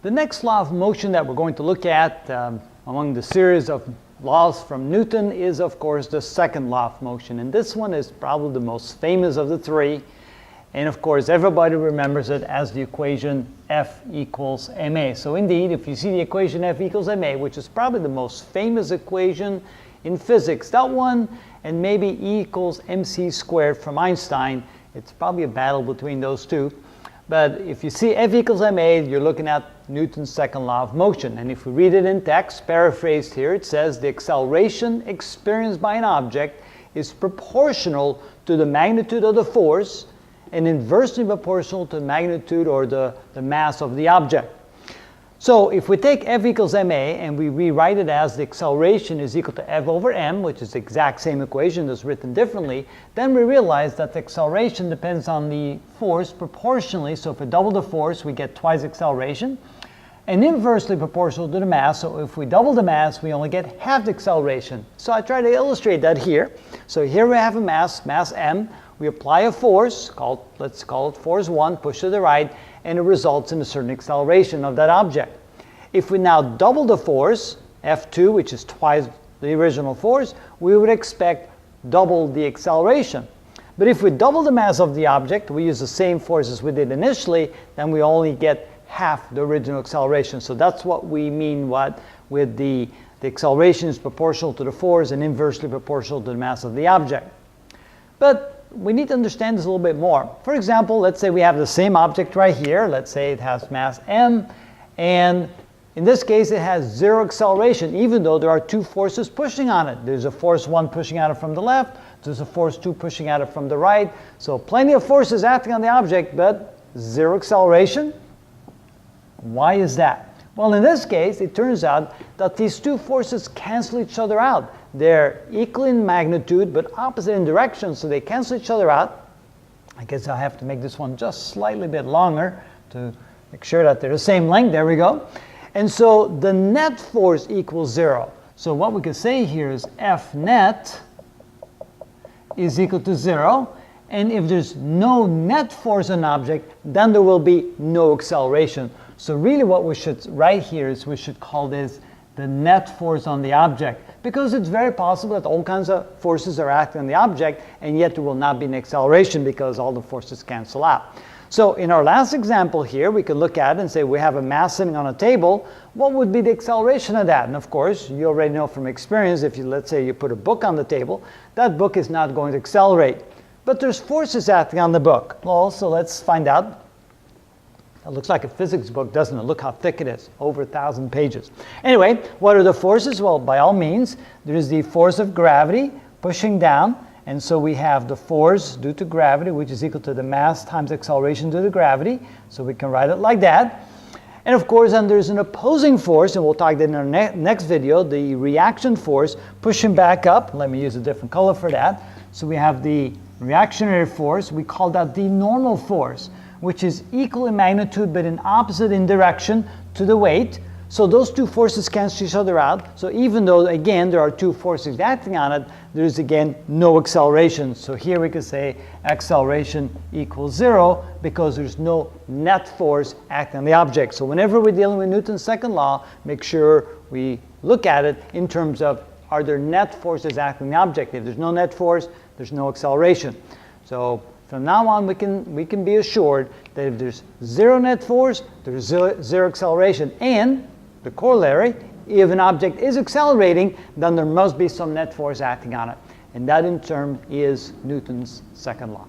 The next law of motion that we're going to look at among the series of laws from Newton is, of course, the second law of motion. And this one is probably the most famous of the three. And of course, everybody remembers it as the equation F equals ma. So indeed, if you see the equation F equals ma, which is probably the most famous equation in physics, that one, and maybe E equals mc squared from Einstein, it's probably a battle between those two. But if you see F equals ma, you're looking at Newton's second law of motion. And if we read it in text, paraphrased here, it says the acceleration experienced by an object is proportional to the magnitude of the force and inversely proportional to the magnitude or the mass of the object. So if we take F equals ma and we rewrite it as the acceleration is equal to F over m, which is the exact same equation that's written differently, then we realize that the acceleration depends on the force proportionally. So if we double the force, we get twice acceleration, and inversely proportional to the mass. So if we double the mass, we only get half the acceleration. So I try to illustrate that here. So here we have a mass m. We apply a force, let's call it force 1, push to the right, and it results in a certain acceleration of that object. If we now double the force, F2, which is twice the original force, we would expect double the acceleration. But if we double the mass of the object, we use the same force as we did initially, then we only get half the original acceleration. So that's what we mean with the acceleration is proportional to the force and inversely proportional to the mass of the object. But we need to understand this a little bit more. For example, let's say we have the same object right here. Let's say it has mass m, and in this case it has zero acceleration, even though there are two forces pushing on it. There's a force 1 pushing at it from the left, there's a force 2 pushing at it from the right. So plenty of forces acting on the object, but zero acceleration. Why is that? Well, in this case, it turns out that these two forces cancel each other out. They're equal in magnitude, but opposite in direction, so they cancel each other out. I guess I have to make this one just slightly bit longer to make sure that they're the same length. There we go. And so the net force equals 0. So what we could say here is F net is equal to 0. And if there's no net force on an object, then there will be no acceleration. So really what we should write here is we should call this the net force on the object, because it's very possible that all kinds of forces are acting on the object, and yet there will not be an acceleration because all the forces cancel out. So in our last example here, we could look at it and say we have a mass sitting on a table. What would be the acceleration of that? And of course, you already know from experience, if let's say you put a book on the table, that book is not going to accelerate. But there's forces acting on the book. Well, so let's find out. It looks like a physics book, doesn't it? Look how thick it is, over 1,000 pages. Anyway, what are the forces? Well, by all means, there is the force of gravity pushing down. And so we have the force due to gravity, which is equal to the mass times acceleration due to gravity. So we can write it like that. And of course, then there's an opposing force, and we'll talk that in our next video, the reaction force pushing back up. Let me use a different color for that. So we have the reactionary force. We call that the normal force, which is equal in magnitude but in opposite in direction to the weight. So those two forces cancel each other out. So even though, again, there are two forces acting on it, there is, again, no acceleration. So here we could say acceleration equals 0 because there's no net force acting on the object. So whenever we're dealing with Newton's second law, make sure we look at it in terms of, are there net forces acting on the object? If there's no net force, there's no acceleration. So from now on, we can be assured that if there's zero net force, there's zero acceleration. And the corollary, if an object is accelerating, then there must be some net force acting on it. And that in turn is Newton's second law.